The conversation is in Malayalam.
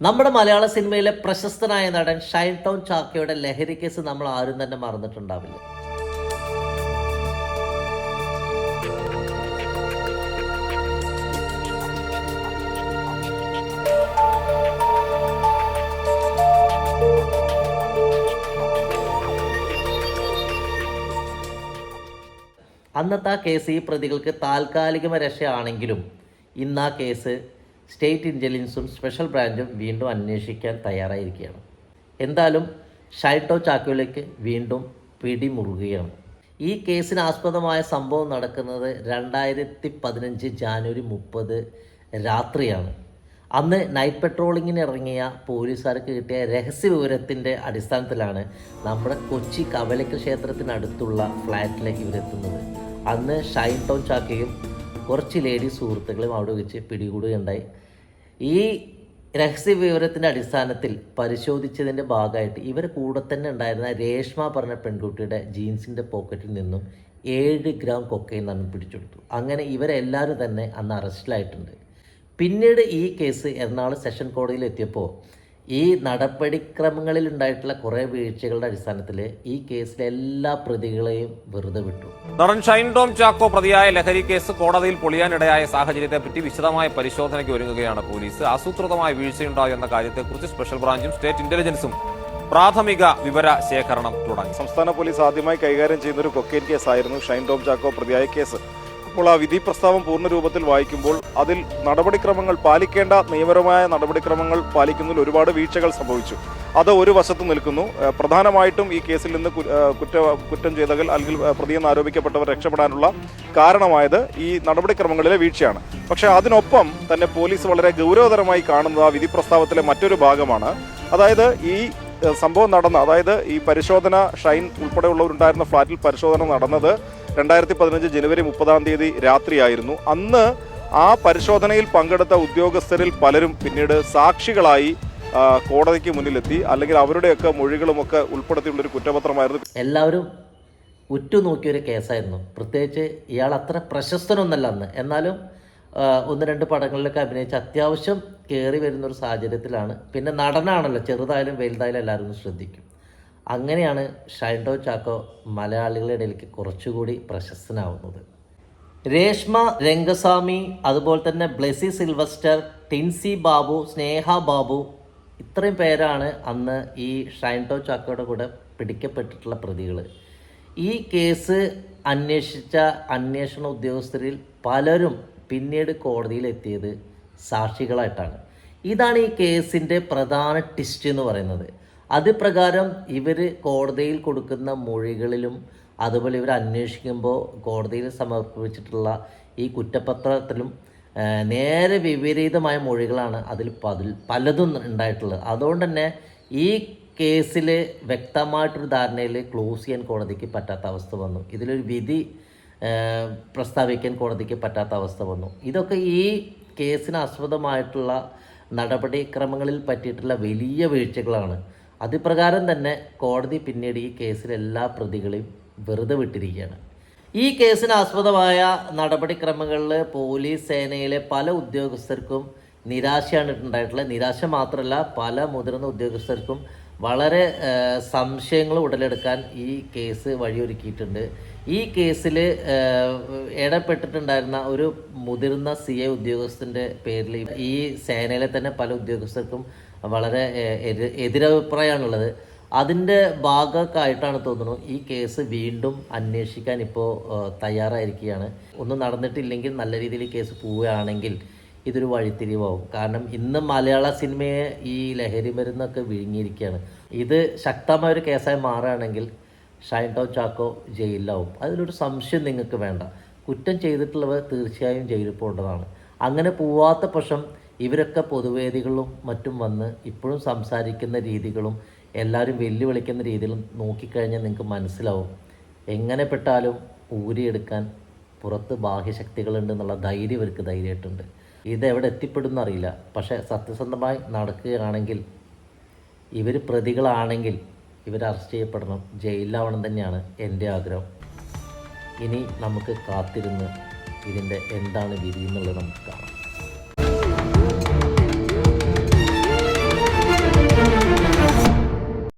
നമ്മുടെ മലയാള സിനിമയിലെ പ്രശസ്തനായ നടൻ ഷൈൻ ടോം ചാക്കോയുടെ ലഹരി കേസ് നമ്മൾ ആരും തന്നെ മറന്നിട്ടുണ്ടാവില്ല. അന്നത്തെ ആ കേസ് ഈ പ്രതികൾക്ക് താൽക്കാലിക രക്ഷയാണെങ്കിലും ഇന്ന് ആ കേസ് സ്റ്റേറ്റ് ഇൻ്റലിജൻസും സ്പെഷ്യൽ ബ്രാഞ്ചും വീണ്ടും അന്വേഷിക്കാൻ തയ്യാറായിരിക്കുകയാണ്. എന്തായാലും ഷൈൻ ടോം ചാക്കോയിലേക്ക് വീണ്ടും പിടിമുറുകയാണ്. ഈ കേസിനാസ്പദമായ സംഭവം നടക്കുന്നത് 2015 ജാനുവരി 30 രാത്രിയാണ്. അന്ന് നൈറ്റ് പെട്രോളിങ്ങിന് ഇറങ്ങിയ പോലീസുകാർക്ക് കിട്ടിയ രഹസ്യ വിവരത്തിൻ്റെ അടിസ്ഥാനത്തിലാണ് നമ്മുടെ കൊച്ചി കവലയ്ക്കൽ ക്ഷേത്രത്തിനടുത്തുള്ള ഫ്ലാറ്റിലേക്ക് ഇവരെത്തുന്നത്. അന്ന് ഷൈൻ ടോം ചാക്കയും കുറച്ച് ലേഡി സുഹൃത്തുക്കളും അവിടെ വെച്ച് പിടികൂടുകയുണ്ടായി. ഈ രഹസ്യ വിവരത്തിൻ്റെ അടിസ്ഥാനത്തിൽ പരിശോധിച്ചതിൻ്റെ ഭാഗമായിട്ട് ഇവർ കൂടെ തന്നെ ഉണ്ടായിരുന്ന രേഷ്മ പറഞ്ഞ പെൺകുട്ടിയുടെ ജീൻസിൻ്റെ പോക്കറ്റിൽ നിന്നും 7 ഗ്രാം കൊക്കൈൻ നമ്മൾ പിടിച്ചെടുത്തു. അങ്ങനെ ഇവരെല്ലാവരും തന്നെ അന്ന് അറസ്റ്റിലായിട്ടുണ്ട്. പിന്നീട് ഈ കേസ് എറണാകുളം സെഷൻ കോടതിയിൽ എത്തിയപ്പോൾ ഈ നടപടിക്രമങ്ങളിൽ ഉണ്ടായിട്ടുള്ള കുറേ വീഴ്ചകളുടെ അടിസ്ഥാനത്തിൽ ഈ കേസിലെ എല്ലാ പ്രതികളെയും വെറുതെ വിട്ടു. നടൻ ഷൈൻ ടോം ചാക്കോ പ്രതിയായ ലഹരി കേസ് കോടതിയിൽ പൊളിയാനിടയായ സാഹചര്യത്തെപ്പറ്റി വിശദമായ പരിശോധനയ്ക്ക് ഒരുങ്ങുകയാണ് പോലീസ്. ആസൂത്രിതമായ വീഴ്ചയുണ്ടായി എന്ന കാര്യത്തെക്കുറിച്ച് സ്പെഷ്യൽ ബ്രാഞ്ചും സ്റ്റേറ്റ് ഇന്റലിജൻസും പ്രാഥമിക വിവര ശേഖരണം തുടങ്ങി. സംസ്ഥാന പോലീസ് ആദ്യമായി കൈകാര്യം ചെയ്യുന്ന ഒരു കൊക്കൈൻ കേസായിരുന്നു ഷൈൻ ടോം ചാക്കോ പ്രതിയായ കേസ്. അപ്പോൾ ആ വിധി പ്രസ്താവം പൂർണ്ണ രൂപത്തിൽ വായിക്കുമ്പോൾ അതിൽ നടപടിക്രമങ്ങൾ പാലിക്കേണ്ട നിയമപരമായ നടപടിക്രമങ്ങൾ പാലിക്കുന്നതിൽ ഒരുപാട് വീഴ്ചകൾ സംഭവിച്ചു. അത് ഒരു വശത്ത് നിൽക്കുന്നു. പ്രധാനമായിട്ടും ഈ കേസിൽ നിന്ന് കുറ്റം ചെയ്തവർ അല്ലെങ്കിൽ പ്രതിയെന്ന് ആരോപിക്കപ്പെട്ടവർ രക്ഷപ്പെടാനുള്ള കാരണമായത് ഈ നടപടിക്രമങ്ങളിലെ വീഴ്ചയാണ്. പക്ഷേ അതിനൊപ്പം തന്നെ പോലീസ് വളരെ ഗൗരവതരമായി കാണുന്നത് ആ വിധി പ്രസ്താവത്തിലെ മറ്റൊരു ഭാഗമാണ്. അതായത് ഈ സംഭവം നടന്ന, അതായത് ഈ പരിശോധന ഷൈൻ ഉൾപ്പെടെയുള്ളവരുണ്ടായിരുന്ന ഫ്ളാറ്റിൽ പരിശോധന നടന്നത് 2015 ജനുവരി 30 രാത്രിയായിരുന്നു. അന്ന് ആ പരിശോധനയിൽ പങ്കെടുത്ത ഉദ്യോഗസ്ഥരിൽ പലരും പിന്നീട് സാക്ഷികളായി കോടതിക്ക് മുന്നിലെത്തി. അല്ലെങ്കിൽ അവരുടെയൊക്കെ മൊഴികളുമൊക്കെ ഉൾപ്പെടുത്തിയുള്ളൊരു കുറ്റപത്രമായിരുന്നു. എല്ലാവരും ഉറ്റുനോക്കിയൊരു കേസായിരുന്നു. പ്രത്യേകിച്ച് ഇയാൾ അത്ര പ്രശസ്തനൊന്നല്ല അന്ന്, എന്നാലും 1-2 പടങ്ങളിലൊക്കെ അഭിനയിച്ച് അത്യാവശ്യം കയറി വരുന്നൊരു സാഹചര്യത്തിലാണ്. പിന്നെ നടനാണല്ലോ, ചെറുതായാലും വലുതായാലും എല്ലാവരും ശ്രദ്ധിക്കും. അങ്ങനെയാണ് ഷൈൻ ടോം ചാക്കോ മലയാളികളുടെ ഇടയിലേക്ക് കുറച്ചുകൂടി പ്രശസ്തനാവുന്നത്. രേഷ്മ രംഗസ്വാമി, അതുപോലെ തന്നെ ബ്ലെസി സിൽവസ്റ്റർ, ടിൻസി ബാബു, സ്നേഹ ബാബു, ഇത്രയും പേരാണ് അന്ന് ഈ ഷൈൻ ടോം ചാക്കോയുടെ കൂടെ പിടിക്കപ്പെട്ടിട്ടുള്ള പ്രതികൾ. ഈ കേസ് അന്വേഷിച്ച അന്വേഷണ ഉദ്യോഗസ്ഥരിൽ പലരും പിന്നീട് കോടതിയിലെത്തിയത് സാക്ഷികളായിട്ടാണ്. ഇതാണ് ഈ കേസിൻ്റെ പ്രധാന ട്വിസ്റ്റ് എന്ന് പറയുന്നത്. അത് പ്രകാരം ഇവർ കോടതിയിൽ കൊടുക്കുന്ന മൊഴികളിലും അതുപോലെ ഇവർ അന്വേഷിക്കുമ്പോൾ കോടതിയിൽ സമർപ്പിച്ചിട്ടുള്ള ഈ കുറ്റപത്രത്തിലും നേരെ വിപരീതമായ മൊഴികളാണ് അതിൽ പലതും ഉണ്ടായിട്ടുള്ളത്. അതുകൊണ്ട് തന്നെ ഈ കേസിൽ വ്യക്തമായിട്ടൊരു ധാരണയിൽ ക്ലോസ് ചെയ്യാൻ കോടതിക്ക് പറ്റാത്ത അവസ്ഥ വന്നു. ഇതിലൊരു വിധി പ്രസ്താവിക്കാൻ കോടതിക്ക് പറ്റാത്ത അവസ്ഥ വന്നു. ഇതൊക്കെ ഈ കേസിന് ആസ്പദമായിട്ടുള്ള നടപടിക്രമങ്ങളിൽ പറ്റിയിട്ടുള്ള വലിയ വീഴ്ചകളാണ്. അതുപ്രകാരം തന്നെ കോടതി പിന്നീട് ഈ കേസിലെ എല്ലാ പ്രതികളെയും വെറുതെ വിട്ടിരിക്കുകയാണ്. ഈ കേസിന് ആസ്പദമായ നടപടിക്രമങ്ങളിൽ പോലീസ് സേനയിലെ പല ഉദ്യോഗസ്ഥർക്കും നിരാശയാണ് ഉണ്ടായിട്ടുള്ളത്. നിരാശ മാത്രമല്ല, പല മുതിർന്ന ഉദ്യോഗസ്ഥർക്കും വളരെ സംശയങ്ങൾ ഉടലെടുക്കാൻ ഈ കേസ് വഴിയൊരുക്കിയിട്ടുണ്ട്. ഈ കേസിൽ ഇടപെട്ടിട്ടുണ്ടായിരുന്ന ഒരു മുതിർന്ന CI ഉദ്യോഗസ്ഥൻ്റെ പേരിൽ ഈ സേനയിലെ തന്നെ പല ഉദ്യോഗസ്ഥർക്കും വളരെ എതിരഭിപ്രായമാണുള്ളത്. അതിൻ്റെ ഭാഗമായിട്ടാണ് തോന്നുന്നു ഈ കേസ് വീണ്ടും അന്വേഷിക്കാൻ ഇപ്പോൾ തയ്യാറായിരിക്കുകയാണ്. ഒന്നും നടന്നിട്ടില്ലെങ്കിൽ നല്ല രീതിയിൽ കേസ് പോവുകയാണെങ്കിൽ ഇതൊരു വഴിത്തിരിവാകും. കാരണം ഇന്ന് മലയാള സിനിമയെ ഈ ലഹരി മരുന്നൊക്കെ വിഴുങ്ങിയിരിക്കുകയാണ്. ഇത് ശക്തമായൊരു കേസായി മാറുകയാണെങ്കിൽ ഷൈൻ ടോം ചാക്കോ ജയിലിലാവും. അതിലൊരു സംശയം നിങ്ങൾക്ക് വേണ്ട. കുറ്റം ചെയ്തിട്ടുള്ളവർ തീർച്ചയായും ജയിലിൽ പോകേണ്ടതാണ്. അങ്ങനെ പോവാത്ത പക്ഷം ഇവരൊക്കെ പൊതുവേദികളിലും മറ്റും വന്ന് ഇപ്പോഴും സംസാരിക്കുന്ന രീതികളും എല്ലാവരും വെല്ലുവിളിക്കുന്ന രീതിയിലും നോക്കിക്കഴിഞ്ഞാൽ നിങ്ങൾക്ക് മനസ്സിലാവും എങ്ങനെ പെട്ടാലും ഊരിയെടുക്കാൻ പുറത്ത് ബാഹ്യശക്തികളുണ്ടെന്നുള്ള ധൈര്യം ഇവർക്ക് ധൈര്യമായിട്ടുണ്ട്. ഇതെവിടെ എത്തിപ്പെടുമെന്ന് അറിയില്ല. പക്ഷേ സത്യസന്ധമായി നടക്കുകയാണെങ്കിൽ ഇവർ പ്രതികളാണെങ്കിൽ ഇവർ അറസ്റ്റ് ചെയ്യപ്പെടണം, ജയിലിലാവണം തന്നെയാണ് എൻ്റെ ആഗ്രഹം. ഇനി നമുക്ക് കാത്തിരുന്ന് ഇതിൻ്റെ എന്താണ് വിധി എന്നുള്ളത് നമുക്ക് കാണാം.